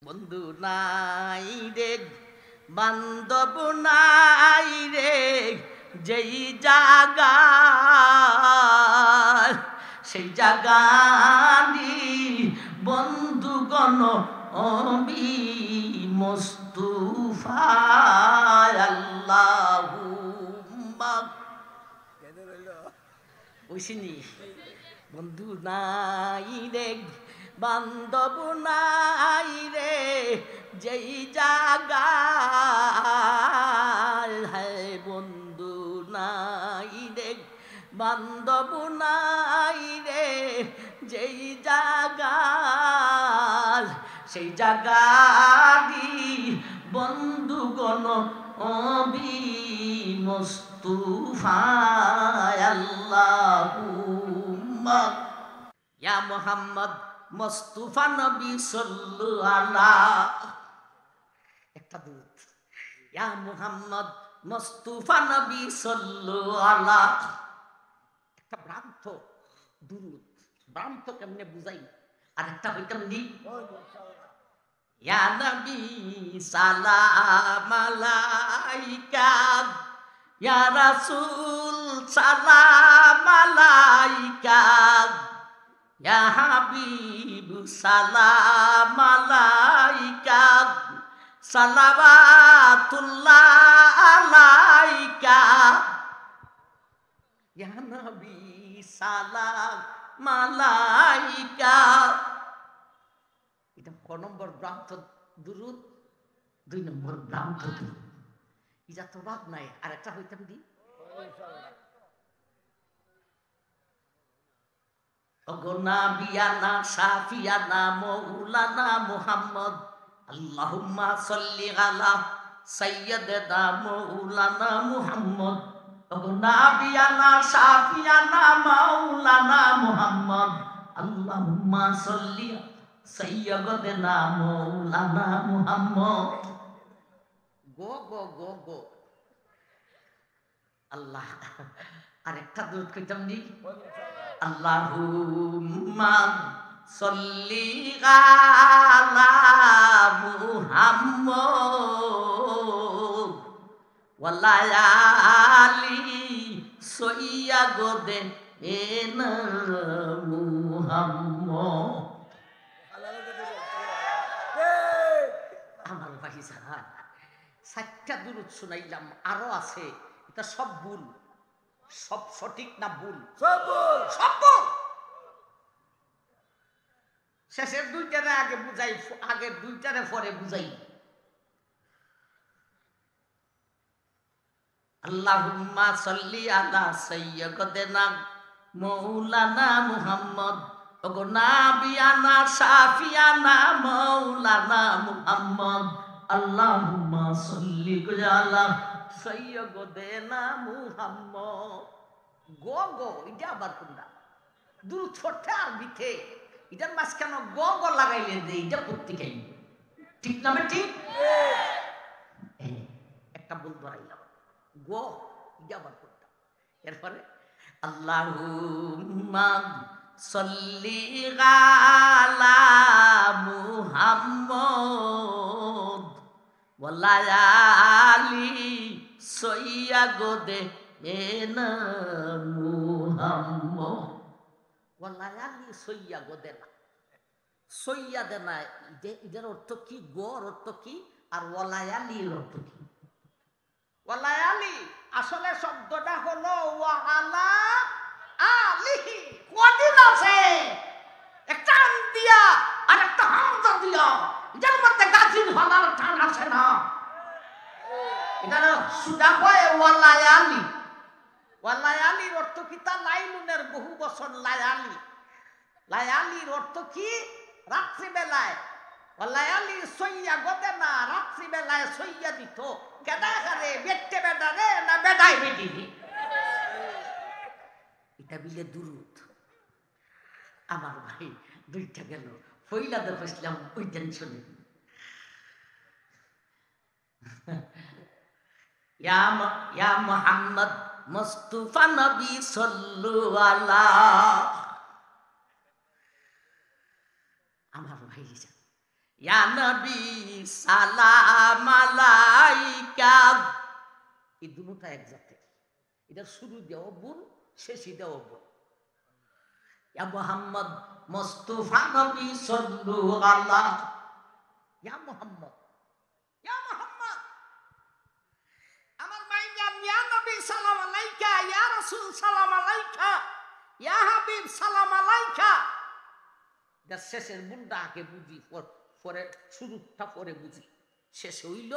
বন্ধু নাই রে বান্ধব নাই রে যেই জাগা সেই জাগানি বন্ধুগণ অবি মুস্তুফা আল্লাহুম্মা ওইসিনি বন্ধু নাই রে বান্ধব নাই রে যেই জাগায় হ্যাঁ বন্ধু নাই রে বান্ধব নাই রে যেই জাগায় সেই জাগারি বন্ধুগণ অবি মুস্তুফা আল্লাহুম্মা ইয়া মুহাম্মদ মুস্তাফা নবী সাল্লাল্লাহু আলাইহি একটা দূত ইয়া মুহাম্মদ মুস্তাফা নবী সাল্লাল্লাহু আলাইহি একটা ভ্রান্ত দূত ভ্রান্ত কেমনে বুঝাই আর একটা হইতাম নি ইয়া নবী সালাম আলাইকা ইয়া রাসূল সালাম আলাইকা Ya Habib salam alaika salawatullah alaika Ya Nabi salam alaika এটা ক নম্বর ভ্রান্ত দুরুদ 2 নম্বর ভ্রান্ত দুরুদ এটা তো বাদ নাই আর একটা হইতাম দি নাবিয়ানা শাফিয়ানা মাওলানা মুহাম্মদ আল্লাহুম্মা সাল্লি আলা সাইয়্যিদিনা মাওলানা মুহাম্মদ নাবিয়ানা শাফিয়ানা মাওলানা মুহাম্মদ আল্লাহুম্মা সাল্লি সাইয়্যিদিনা মাওলানা মুহাম্মদ গো গো গো গো আল্লাহ আরেকটা দূত কইতাম নি Allahumma salli ala Muhammad walayali soya gode ena Muhammad আমার ভাই জান সাতটা দুরূদ শুনাইলাম আরো আছে এটা সব ভুল সব সঠিক না ভুল সব ভুল সব ভুল শেষের দুইটারে আগে বুঝাই আগে দুইটারে পরে বুঝাই আল্লাহুম্মা সাল্লি আলা সাইয়্যিদিনা মাওলানা মুহাম্মদ ওগো নাবিয়ানা শাফিয়ানা মাওলানা মুহাম্মদ আল্লাহুম্মা সাল্লি আলা সাইয়্যিদিনা মুহাম্মদ গো গো এটা আবার কোনটা দূর ছোট্ট আর বিথে এটার মাঝখানে গো গো লাগাইলে যে এটা করতে চাই ঠিক না ঠিক একটা ভুল ধরাইলাম গো এটা আবার কোনটা এরপরে আল্লাহুম্মা সাল্লি আলা মুহাম্মদ ওয়ালায়ালি সইয়া গোদে এনা মুহাম্মদ ওয়ালায়ালি সইয়া গোদে না সইয়া দে না এদের অর্থ কি গোর অর্থ কি আর ওয়ালায়ালির অর্থ কি ওয়ালায়ালি আসলে শব্দটা হলো ওয়ালা আলিহি কদিন আছে একটা আন দিয়া আর একটা হামজা দিয়া যার মধ্যে গাজির হলার টান আসে না এটা সুদা কয় ওয়ালায়ালি ওয়ালায়ালির অর্থ কি তা লাইলুনের বহু বছর লায়ালি লায়ালির অর্থ কি রাত্রি বেলায় ওয়ালায়ালি সইয়া গদে না রাত্রি বেলায় সইয়া দিত কেডা করে বেটে বেডা রে না বেডাই বেটি এটা বিলে দুরুদ আমার ভাই দুইটা গেল পয়লা দফা ইসলাম ওই টেনশনে ইয়া মুহাম্মদ মুস্তাফা নবী সাল্লাল্লাহু আলাইহি আমার ভাই ইয়া নবী সালাম আলাইকা। এই দুটোটা এক জাতের, এটা শুরু দেওয়া বোন, শেষে দেওয়া বোন। ইয়া মুহাম্মদ মুস্তাফা নবী সাল্লু আলা, ইয়া মুহাম্মদ, ইয়া মুহাম্মদ আমার ভাইজান, ইয়া নবী সালাম আলাইকা, ইয়া রাসূল সালাম আলাইকা, ইয়া হাবিব সালাম আলাইকা। এটা শেষের বোনটা আগে বুঝি, পরে শুরুটা পরে বুঝি। শেষ হইল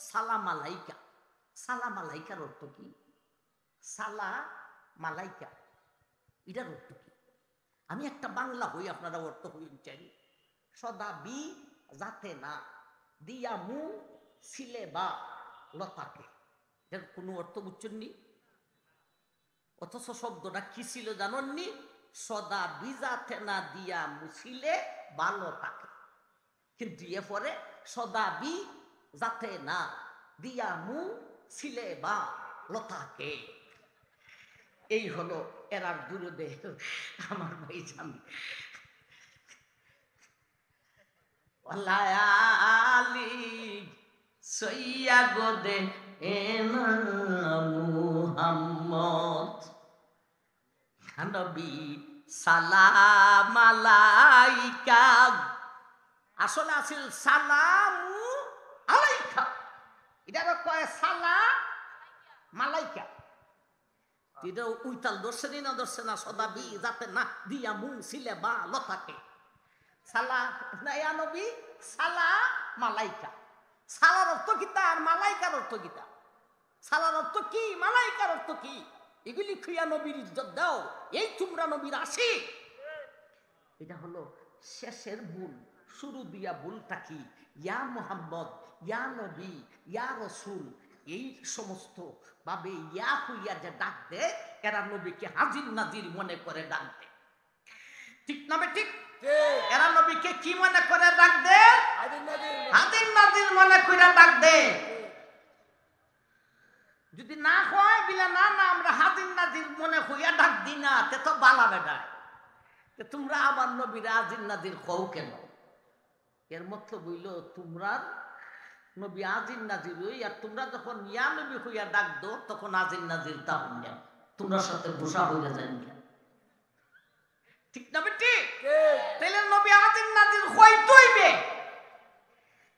সালাম আলাইকা। সালাম আলাইকার অর্থ কি? সালা মালাইকা, এটার অর্থ কি? আমি একটা বাংলা হই, আপনারা অর্থ হইন চাই। সদা বি যাতে না, দিয়া মু সিলে বা লতাকে, এটার কোনো অর্থ বুঝছেননি। অথচ শব্দটা কি ছিল জানেননি? সদা বিজাতে না দিয়া মুছিলে ভালো থাকে। কিন্তু এ পরে সদা বি যাতে না দিয়া মু ছিলে বা লতাকে। এই হলো এরার বিরুদ্ধে আমার ভাইজান। আলি সইয়া গোদে এনা মুহাম্মদ নবী সালাম আলাইকা। আসলে আছিল সালামু আলাইকা, এটা কয় সালাম মালাইকা। এটা উইতাল ধরছে না, ধরছে না? সদা বি যাতে না দিয়া মু ছিলে বা লতাকে। সালা ইয়া নবী সালা মালাইকা। সালার অর্থ কিতা আর মালাইকার অর্থ কিতা? সালার অর্থ কি, মালাইকার অর্থ কি? এগুলি খুইয়া নবীর ইজ্জত দাও, এই তোমরা নবীর আসি। এটা হলো শেষের ভুল। শুরু দিয়া ভুলটা কি? ইয়া মুহাম্মদ, ইয়া নবী, ইয়া রসুল, এই সমস্ত ভাবে ইয়া হইয়া যে ডাক দে, এরা নবীকে হাজির নাজির মনে করে ডাক দে। ঠিক না ঠিক? এরা নবীকে কি মনে করে ডাক দে? হাজির নাজির মনে করে ডাক দে। যদি না হয় বিলা না না আমরা হাজির নাজির মনে হইয়া ডাক দি না, তে তো বালা বেড়ায়। তোমরা আবার নবীর হাজির নাজির কও কেন? এর মতলব হইল তোমরা নবী আজির নাজির হই, আর তোমরা যখন ইয়া নবী হইয়া ডাক দো তখন আজির নাজির তা হইয়া তোমরা সাথে ঘোষা হইয়া যান। ঠিক না বেটি? তাহলে নবী আজির নাজির হইতইবে।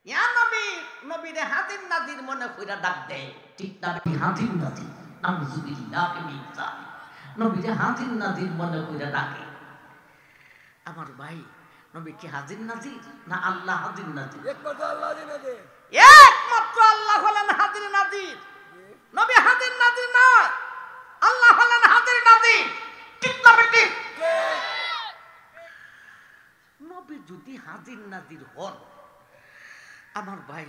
ইয়া নবী নবীরে হাজির নাজির মনে কইরা ডাক দেয়। ঠিক না বেটি? হাজির নাজির, আউযুবিল্লাহি মিন যালিক, নবীরে হাজির নাজির মনে কইরা ডাকে। আমার ভাই, নবী কি হাজির নাজির না আল্লাহ হাজির নাজির? একমাত্র আল্লাহ হাজির নাজির। একমাত্র আল্লাহ হলেন হাজির নাজির। নবী হাজির নাজির নয়, আল্লাহ হলেন হাজির নাজির। ঠিক না বেটি? নবী যদি হাজির নাজির হন, আমার ভাই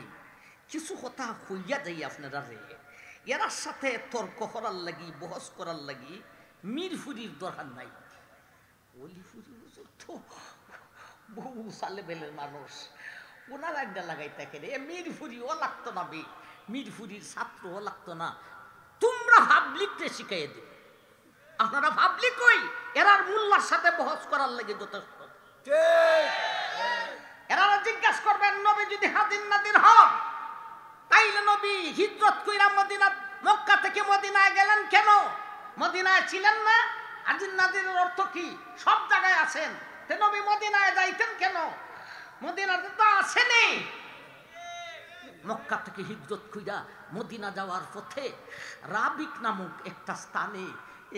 কিছু কথা হইয়া যাই আপনারা রে, এর সাথে তর্ক করার লাগি, বহস করার লাগি মিরফুরির দরকার নাই। অলিফুরি তো বহু সালে বেলের মানুষ, ওনার একটা লাগাই থাকে রে। মিরফুরিও লাগতো না, মিরফুরির ছাত্রও লাগতো না। তোমরা পাবলিককে শিখাই দে। আপনারা পাবলিক কই এরার মোল্লার সাথে বহস করার লাগে যথেষ্ট। এরা জিজ্ঞাসা করবেন নবী যদি হাজির নাজির হন, তাইলে নবী হিজরত কইরা মদিনা, মক্কা থেকে মদিনায় গেলেন কেন? মদিনায় ছিলেন না? হাজির নাজিরের অর্থ কি? সব জায়গায় আছেন, তে নবী মদিনায় যাইতেন কেন? মদিনাতে তো আসেনি। মক্কা থেকে হিজরত কইরা মদিনা যাওয়ার পথে রাবিক নামক একটা স্থানে,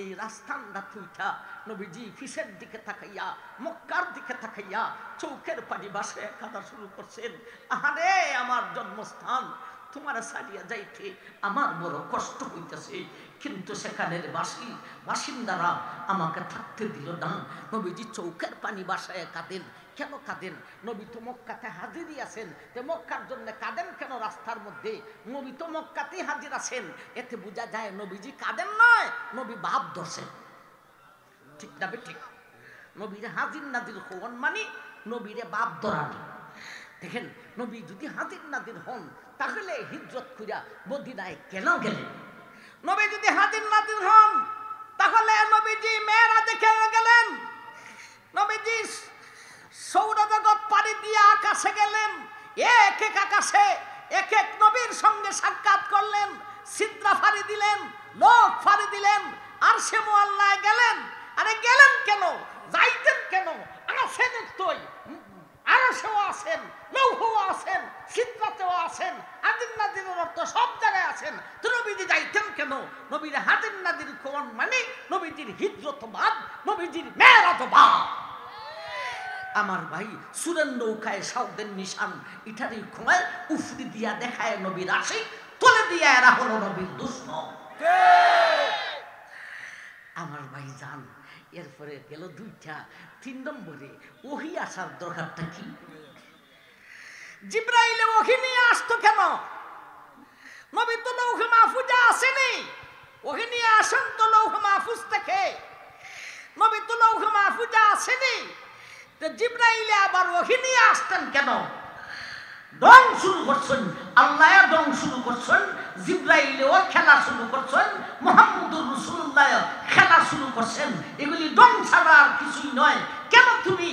এই রাস্তানটা থুইটা নবীজি ফিসের দিকে তাকাইয়া, মক্কার দিকে তাকাইয়া চৌকের পানি বাসায় কাঁদা শুরু করছেন। আহারে আমার জন্মস্থান, তোমার সারিয়া যাইতে আমার বড় কষ্ট হইতেছে, কিন্তু সেখানের বাসিন্দারা আমাকে থাকতে দিল না। নবীজি চৌকের পানি বাসায় কাঁদেন। কেন কাঁদেন? নবী তো মক্কাতে হাজিরই আছেন, যে মক্কার জন্য কাঁদেন কেন? রাস্তার মধ্যে নবী তো মক্কাতেই হাজির আছেন। এতে বোঝা যায় নবীজি কাঁদেন নয়, নবী ভাব ধরছেন। ঠিক না ঠিক? নবীরে হাজির নাজির হন মানে নবীরে ভাব ধরানি। দেখেন, নবী যদি হাজির নাজির হন তাহলে হিজরত কইরা মদিনায় কেন গেলেন? নবী যদি হাজির নাজির হন তাহলে নবীজি মেয়েরাজে কেন গেলেন? নবীজি সৌরজগৎ পাড়ি দিয়ে আকাশে গেলেন, এক এক আকাশে এক এক নবীর সঙ্গে সাক্ষাৎ করলেন, সিদরা ফাড়ি দিলেন, লোক ফাড়ি দিলেন, আর সে মুআল্লায় গেলেন। আরে গেলেন কেন, যাইতেন কেন? আছেন তোই, আরশেও আছেন, লৌহও আছেন, সিদরাতেও আছেন, হাজির নাজিরের অর্থ সব জায়গায় আছেন। তো নবীজি যাইতেন কেন? নবীর হাজির নাজির কোন মানে নবীজির হিজরতবাদ, নবীজির মেরাজবাদ। আমার ভাই সুরের নৌকায় সাউদের নিশান ইটারি খোঁয়ায় উফরি দিয়া দেখায় নবীর আসে, তোলে দিয়া এরা হলো নবীর দুশমন। আমার ভাই জান, এরপরে গেল দুইটা। 3 নম্বরে ওহী আসার দরকারটা কি? জিবরাইল ওহী নিয়ে আসতো কেন? নবী তো লৌহে মাহফুজে আসেনি, ওহী নিয়ে আসেন তো লৌহে মাহফুজ থেকে। নবী তো লৌহে মাহফুজে আসেনি, তো জিবরাইল আবার ওহী নিয়ে আসতেন কেন? ডং শুরু করছেন আল্লাহ, ডং শুরু করছেন জিবরাইলেও খেলা শুরু করছেন, মুহাম্মদুর রাসূলুল্লাহ খেলা শুরু করছেন। এগুলি ডং ছাড়া আর কিছুই নয়। কেন তুমি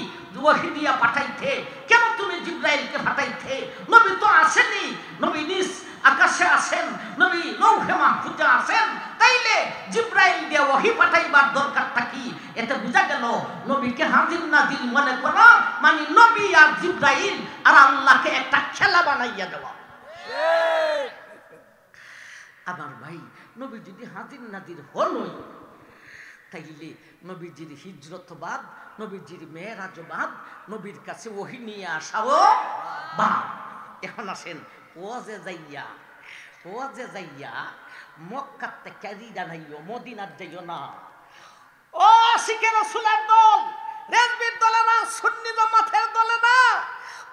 ওহী দিয়া পাঠাইতে, কেন তুমি জিবরাইলকে পাঠাইতে? নবী তো আসেনি, নবী নিজ আকাশে আসেন, নবী লৌহে মাহফুজে আসেন, তাইলে জিবরাইল দিয়ে ওহী পাঠাইবার দরকারটা কি? এতে বোঝা গেল নবীকে হাজির নাজির মনে করো মানে নবী আর জিবরাইল আর আল্লাহকে একটা খেলা বানাইয়া দেওয়া। আমার ভাই নবী যদি হাজির নাজির হলই, তাইলে নবীজির হিজরতবাদ, নবীজির মেরাজবাদ, নবীর কাছে ওহী নিয়ে আসাও বাদ। এখন আসেন ওয়াজে যাইয়া মক্কার থেকে রিদা নাইও, মদিনার যাইও না। ও আশিকে রাসূলের দল, রেজবির দলেরা, সুন্নি জামাতের দলেরা,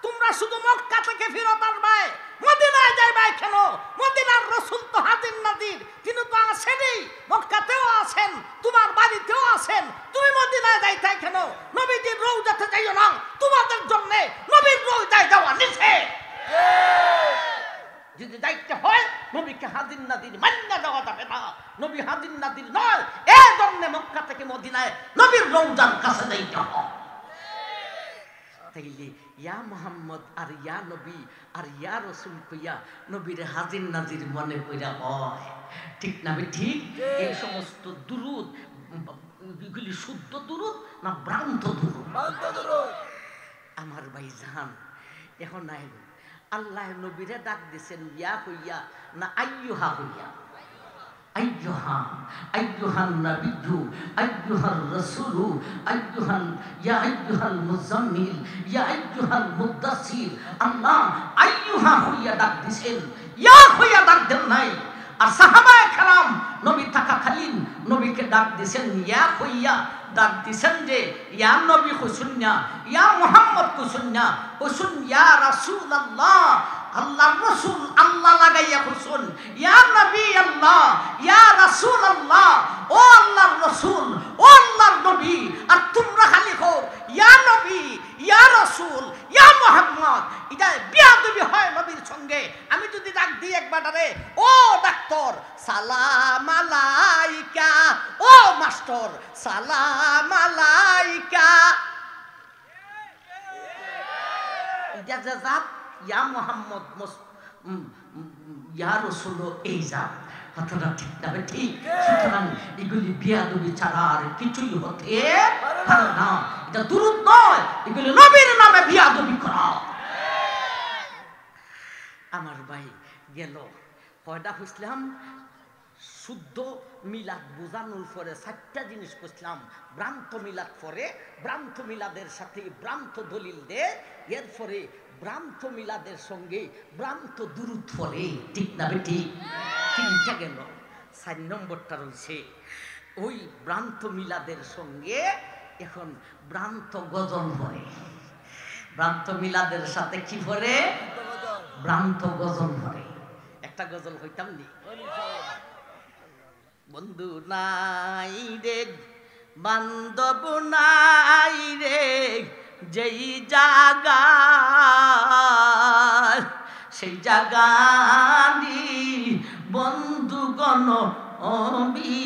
তোমরা শুধু মক্কা থেকে ফিরত আসবে, মদিনায় যাইবে কেন? মদিনার রাসূল তো হাজির নাজির, তিনি তো আসেনি, মক্কাতেও আছেন, তোমার বাড়িতেও আছেন, তুমি মদিনায় যাইতে কেন? নবীজির রওজাতে যাইও না, তোমাদের জন্য নবীর রওজায় যাওয়া নিষেধ। যদি দায়িত্ব হয় নবীকে হাজির নাজির মান্না দেওয়া যাবে না, নবী হাজির নাজির নয়, এই জন্য মক্কা থেকে মদিনায় নবীর রওজার কাছে যাইতে হয়। তাইলে ইয়া মুহাম্মদ আর ইয়া নবী আর ইয়া রাসূল কইয়া নবীর হাজির নাজির মনে কইরা হয়, ঠিক না? ঠিক। এই সমস্ত দুরুদ এগুলি শুদ্ধ দুরুদ না ভ্রান্ত দুরুদ? আমার ভাই জান, এখন নাই আল্লাহ নবীরে ডাক দিছেন ইয়া হইয়া না আইয়ুহা হইয়া? আইয়ুহা, আইয়ুহান নাবিয়্যু, আইয়ুহার রাসূলু, আইয়ুহান ইয়া আইয়ুহাল মুজাম্মিল, ইয়া আইয়ুহাল মুদ্দাসসির। আল্লাহ আইয়ুহা হইয়া ডাক দিছেন, ইয়া হইয়া ডাক দেন নাই। আর সাহাবায়ে কেরাম নবী থাকাকালীন নবীকে ডাক দিছেন ইয়া হইয়া, ডাক দিছেন যে ইয়া নবী কইছেন না, ইয়া মুহাম্মদ কইছেন না, কইছেন ইয়া রাসূলুল্লাহ। আল্লাহর রাসূল আল্লাহ লাগাইয়া কইছেন ইয়া নবী আল্লাহ, ইয়া রাসূলুল্লাহ, ও আল্লাহর রাসূল, ও আল্লাহর নবী। আর তোমরা খালি কও ইয়া নবী, ইয়া রাসূল, ইয়া মুহাম্মদ। এটা বিয়াদবি হয় নবীর সঙ্গে। আমি যদি ডাক দিই একবারে, ও ডাক্তার সালাম আলাইকা, ও মাস্টার সালাম আলাইকা, এটা যে জাত ইয়া মুহাম্মদ ইয়া রাসূল, এই জাত কথাটা ঠিক না? ঠিক। সুতরাং এগুলি বিয়াদবি ছাড়া আর কিছুই হতে পারে না। এটা দুরূদ নয়, এগুলি নবীর নামে বিয়াদবি করা। আমার ভাই গেল কয়টা খুঁজলাম? শুদ্ধ মিলাদ বোঝানোর পরে 4টা জিনিস খুঁজলাম। ভ্রান্ত মিলাদ পরে, ভ্রান্ত মিলাদের সাথে ভ্রান্ত দলিল দে, এরপরে ভ্রান্ত মিলাদের সঙ্গে ভ্রান্ত দুরূদ পরে, ঠিক না? ঠিক। 3টা গেল। 4 নম্বরটা রয়েছে ওই ভ্রান্ত মিলাদের সঙ্গে এখন ভ্রান্ত গজল পরে। ভ্রান্ত মিলাদের সাথে কি পরে? ভ্রান্ত গজল পরে। একটা গজল হইতাম নি? বন্ধু নাই রে, বান্ধব নাই রে, যেই জাগা সেই জাগানি বন্ধুগণ অবি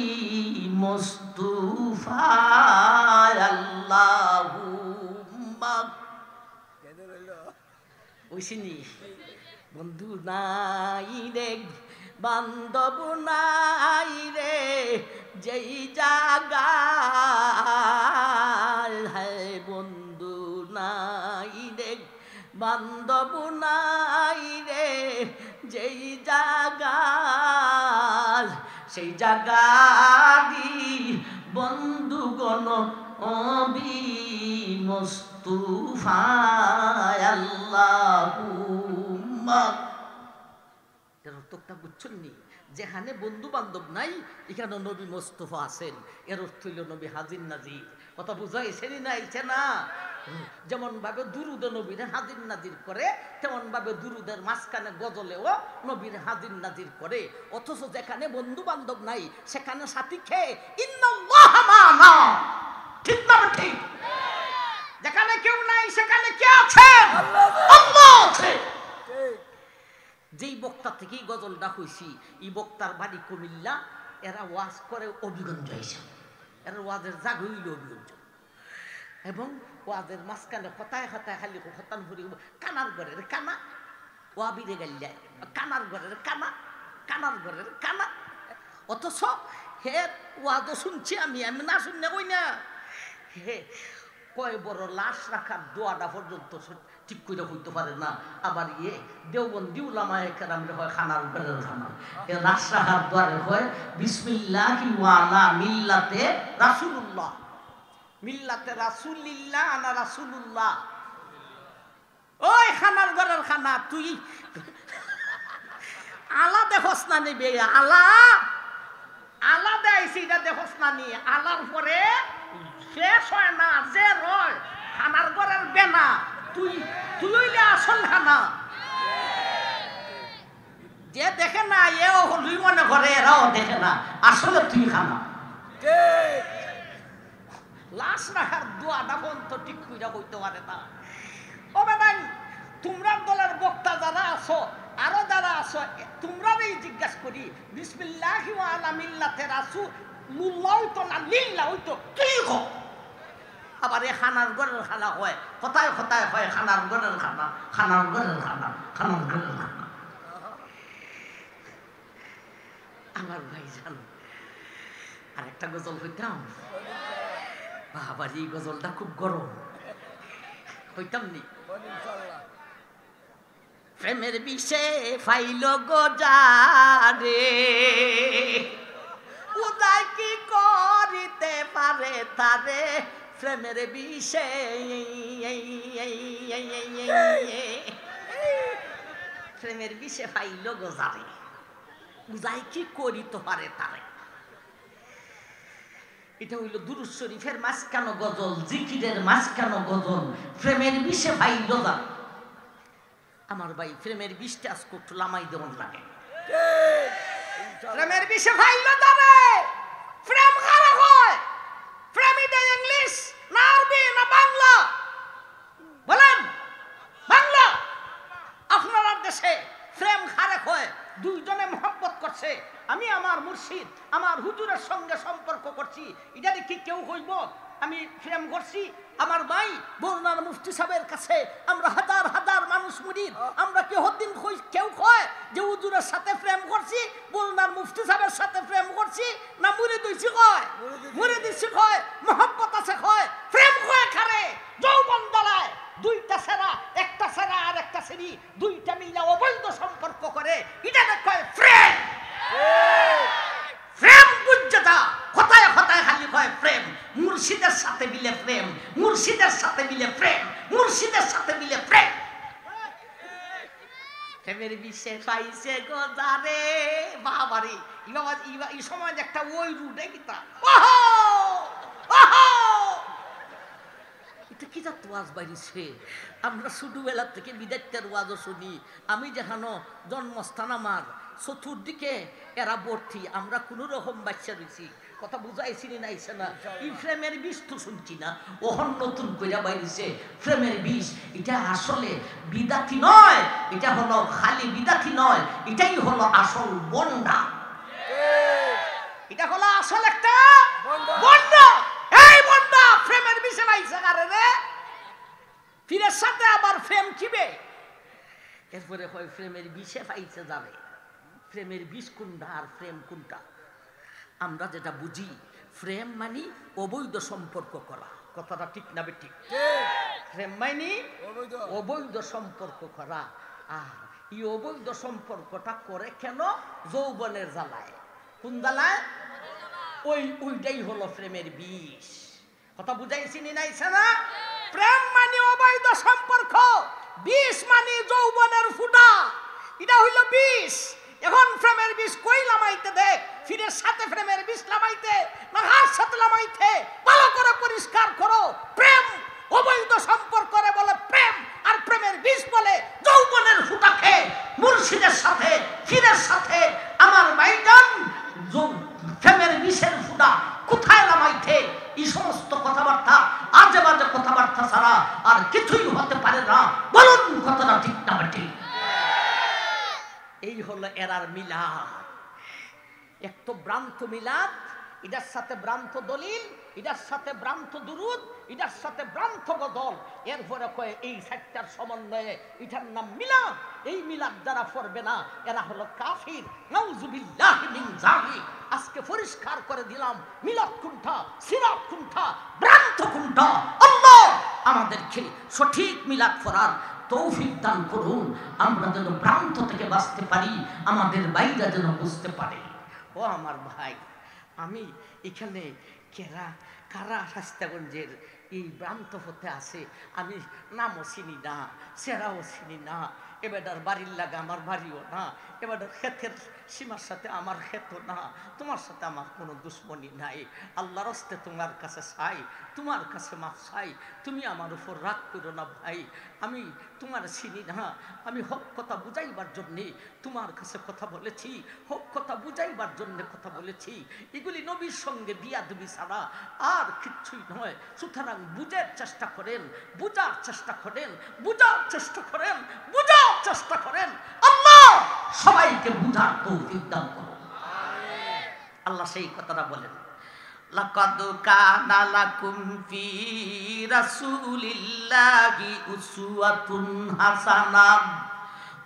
মুস্তাফা আল্লাহুম্মা ওইসিনি বন্ধু নাই রে বান্ধব নাই রে যেই জাগায় হ্যাঁ বন্ধু নাই রে বান্ধব নাই রে যেই জাগায় সেই জাগারি বন্ধুগণ মুস্তাফা আল্লাহুম্মা এর অর্থটা বুঝছেন নি যেখানে বন্ধু বান্ধব নাই এখানে নবী মুস্তাফা আছেন এর অর্থ হইল নবী হাজির নাজির কথা বুঝাইছেনই না আইছে না যেমন ভাবে দুরুদ নবীর হাজির নাজির করে তেমন ভাবে দুরুদের মাঝখানে গজলেও নবীর হাজির নাজির করে অথচ যেখানে বন্ধু বান্ধব নাই সেখানে সাথী খেয়ে ইন্নাল্লাহা মা'ানা ঠিক না ঠিক যেখানে কেউ নাই সেখানে কে আছে আল্লাহ আছে যেই বক্তা থেকেই গজলটা হইছি এই বক্তার বাড়ি কুমিল্লা এরা ওয়াজ করে অভিগঞ্জ এসে এরা ওয়াজের জাগ হইল অভিগঞ্জ এবং ওয়াজের মাঝখানে হতায় হতায় খালি হতান ভরি কানার ঘরের কানা ওয়াবিরে গাল্লায় কানার ঘরের কানা কানার ঘরের কানা অথচ হে ওয়াজও শুনছি আমি না শুনলে কই না হে কয় বড় লাশ রাখার দোয়াটা পর্যন্ত ঠিক করে হইতে পারে না আবার দেওবন্দি উলামায়ে কেরাম হয় খানার ঘরের খানা এ লাশ রাখার দোয়ারে হয় বিসমিল্লাহি ওয়া আলা মিল্লাতে রাসূলুল্লাহ মিল্লাতে রাসূলিল্লাহ আনা রাসূলুল্লাহ ওই খানার ঘরের খানা তুই আলা দেখস না নিবে আলা আলা দেয়ছি এটা দেখস না নি আলার পরে শেষ হয় না যে রয় খানার ঘরের বেনা তুই হইলে আসল খানা যে দেখে না এও হলুই মনে করে এরাও দেখে না আসলে তুই খানা লাশ রাখার দোয়াটা বন্ধ ঠিক কইরা কইতে পারে না ও বেদান তোমরা দলের বক্তা যারা আছো আরো যারা আছো তোমরাই জিজ্ঞাসা করি বিসমিল্লাহি ওয়া আলা মিল্লাতে রাসূলুল্লাহ তো না লিল্লাহ তো কি গো আবার এই খানার ঘরের খানা হয় কোথায় কোথায় হয় খানার ঘরের খানা খানার ঘরের খানা খানার ঘরের খানা আমার ভাই জান আরেকটা গজল হইতাম বাবার এই গজলটা খুব গরম হইতাম নি প্রেমের বিষে ফাইল গোজারে উদয় কি করিতে পারে তারে প্রেমের বিষে প্রেমের বিষে ফাইল গোজারে উদয় কি করিতে পারে তারে এটা হইল দুরূদ শরীফের মাঝখানো গজল জিকিরের মাঝখানো গজল প্রেমের বিষে ফাইল গোজার আমার ভাই প্রেমের বিষটা আজকে একটু লামাই দেওয়ান লাগে প্রেমের বিষে ফাইল যাবে প্রেম কারা হয় প্রেমিটা ইংলিশ না আরবি না বাংলা বলেন বাংলা আপনার দেশে প্রেম খারেক হয় দুইজনে মহব্বত করছে আমি আমার মুর্শিদ আমার হুজুরের সঙ্গে সম্পর্ক করছি এটা কি কেউ হইব আমি প্রেম করছি আমার ভাই বলনার মুফতি সাহেবের কাছে আমরা হাজার হাজার মানুষ মুরিদ আমরা কি হদিন কেউ কয় যে হুজুরের সাথে প্রেম করছি বলনার মুফতি সাহেবের সাথে প্রেম করছি না মুরিদ হইছি কয় মুরিদ হইছি কয় মহব্বত আছে কয় প্রেম কয় খারে যৌবন দলায় দুইটা সেরা একটা সেরা আর একটা সেরি দুইটা মিলে অবৈধ সম্পর্ক করে এটা কয় প্রেম প্রেম বুঝটা কথায় কথায় খালি কয় প্রেম মুর্শিদের সাথে মিলে প্রেম মুর্শিদের সাথে মিলে প্রেম মুর্শিদের সাথে মিলে প্রেম প্রেমের বিষে পাইছে গোজারে বাবারে এই সময় একটা ওই রুটে কিতা এটা কি যাত ওয়াজ বাইরিছে আমরা ছোটবেলা থেকে বিদাতের ওয়াজও শুনি আমি যেখানো জন্মস্থান আমার চতুর্দিকে এরা ভর্তি আমরা কোন রকম বাচ্চা রয়েছি কথা বুঝাইছি না আইছে না এই প্রেমের বিষ তো শুনছি না ওহন নতুন কইরা বাইরিছে প্রেমের বিষ এটা আসলে বিদাতি নয় এটা হলো খালি বিদাতি নয় এটাই হলো আসল বন্ডা এটা হলো আসল একটা বন্ডা এই বন্ডা প্রেমের বিষে আইছে কারে রে ফিরের সাথে আবার প্রেম কিবে এরপরে হয় প্রেমের বিষে পাইছে যাবে, প্রেমের বিষ কোনটা আর প্রেম কোনটা? আমরা যেটা বুঝি প্রেম মানে অবৈধ সম্পর্ক করা, কথাটা ঠিক না বেটি? প্রেম মানে অবৈধ সম্পর্ক করা। আর এই অবৈধ সম্পর্কটা করে কেন? যৌবনের জ্বালায়। কোন জ্বালায়? ওইটাই হলো প্রেমের বিষ। কথা বুঝাইছি নাইছে না? প্রেম মানে অবৈধ সম্পর্ক, বিষ মানে যৌবনের ফুটা, এটা হইল বিষ। এখন প্রেমের বিষ কই লামাইতে দেখ, ফিরের সাথে প্রেমের বিষ লামাইতে না হার সাথে লামাইতে, ভালো করে পরিষ্কার করো। প্রেম অবৈধ সম্পর্ক করে বলে প্রেম, আর প্রেমের বিষ বলে যৌবনের ফুটাকে মুর্শিদের সাথে ফিরের সাথে। আমার ভাইজান, প্রেমের বিষের ফুটা কোথায় লামাইতে? এই সমস্ত কথাবার্তা আজে বাজে কথাবার্তা ছাড়া আর কিছুই হতে পারে না। বলুন কথাটা ঠিক না বেঠিক? এই হলো এরার মিলাদ। এক তো ভ্রান্ত মিলাদ, এটার সাথে ভ্রান্ত দলিল, এটার সাথে ভ্রান্ত দুরুদ, এটার সাথে ভ্রান্ত বদল। এরপরে কয়ে এই সাতটার সমন্বয়ে এটার নাম মিলাদ। এই মিলাদ যারা পড়বে না এরা হলো কাফির। নাউজুবিল্লাহি মিন যালিক। আজকে পরিষ্কার করে দিলাম মিলাদ কোনটা, সিরাত কোনটা, ভ্রান্ত কোনটা। আল্লাহ আমাদেরকে সঠিক মিলাদ পড়ার তৌফিক দান করুন, আমরা যেন ভ্রান্ত থেকে বাঁচতে পারি, আমাদের ভাইরা যেন বুঝতে পারে। ও আমার ভাই, আমি এখানে কারা শাস্তাগঞ্জের এই ভ্রান্ত হতে আছে, আমি নামও চিনি না, চেহারাও চিনি না, এবারটার বাড়ির লাগে আমার বাড়িও না, এবারটার ক্ষেতের সীমার সাথে আমার ক্ষেতও না, তোমার সাথে আমার কোনো দুশ্মনী নাই। আল্লাহর হস্তে তোমার কাছে চাই, তোমার কাছে মাফ চাই, তুমি আমার উপর রাগ করো না ভাই। আমি তোমার চিনি না, আমি হক কথা বুঝাইবার জন্যে তোমার কাছে কথা বলেছি, হক কথা বুঝাইবার জন্য কথা বলেছি। এগুলি নবীর সঙ্গে বিয়াদবি ছাড়া আর কিচ্ছুই নয়। সুতরাং বুঝার চেষ্টা করেন, বুঝার চেষ্টা করেন, বুঝার চেষ্টা করেন, বুঝার চেষ্টা করেন। আল্লাহ সবাইকে বুঝার তৌফিক দান করুন। আল্লাহ সেই কথাটা বলেন, লাকাদ কানা লাকুম ফি রাসূলিল্লাহি উসওয়াতুন হাসানাহ,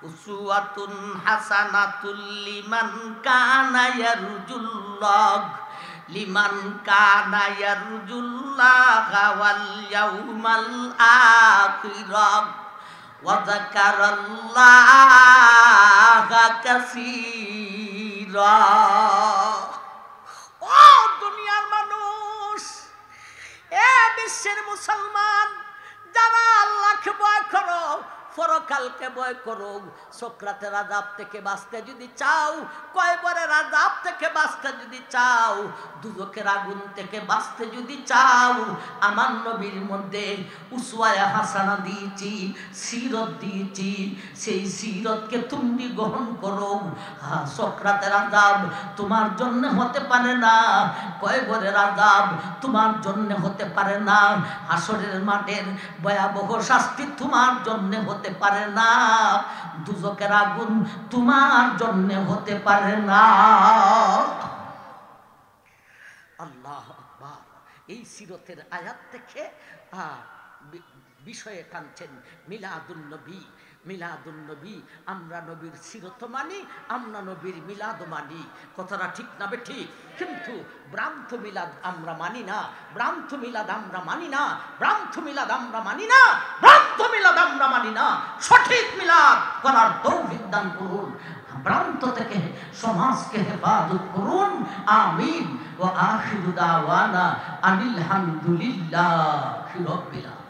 উসওয়াতুন হাসানাতুল লিমান কানা ইয়ারজুল্লাহ, লিমান কানা ইয়ারজুল্লাহ ওয়াল ইয়াউমাল আখিরাহ ওয়া যাকারাল্লাহা কাসীরা। ও দুনিয়ার মানুষ, এ বিশ্বের মুসলমান, যারা আল্লাহকে ভয় করো, পরকালকে ভয় করো, সক্রাতের আযাব থেকে বাঁচতে যদি চাও, কয়বরের আযাব থেকে বাঁচতে যদি চাও, দুজকের আগুন থেকে বাঁচতে যদি চাও, আমার নবীর মধ্যে উসওয়ায়ে হাসানা দিয়েছি, সিরত দিয়েছি, সেই সিরতকে তুমি গ্রহণ করো। সক্রাতের আযাব তোমার জন্য হতে পারে না, কয়বরের আযাব তোমার জন্য হতে পারে না, হাসরের মাঠের ভয়াবহ শাস্তি তোমার জন্য হতে পারে না, দুজকের আগুন তোমার জন্য হতে পারে না। আল্লাহ আকবার। এই সিরতের আয়াত থেকে বিষয়ে টানছেন মিলাদুন নবী। মিলাদুন নবী, আমরা নবীর সিরত মানি, আমরা নবীর মিলাদ মানি, কথাটা ঠিক না বেঠিক? কিন্তু ভ্রান্ত মিলাদ আমরা মানি না, ভ্রান্ত মিলাদ আমরা মানি না, ভ্রান্ত মিলাদ আমরা মানি না, ভ্রান্ত মিলাদ আমরা মানি না। সঠিক মিলাদ করার তৌফিক দান করুন, ভ্রান্ত থেকে সমাজকে হেফাজত করুন। আমিন। ওয়া আখিরু দাওয়ানা আনিল হামদুলিল্লাহি রাব্বিল আলামিন।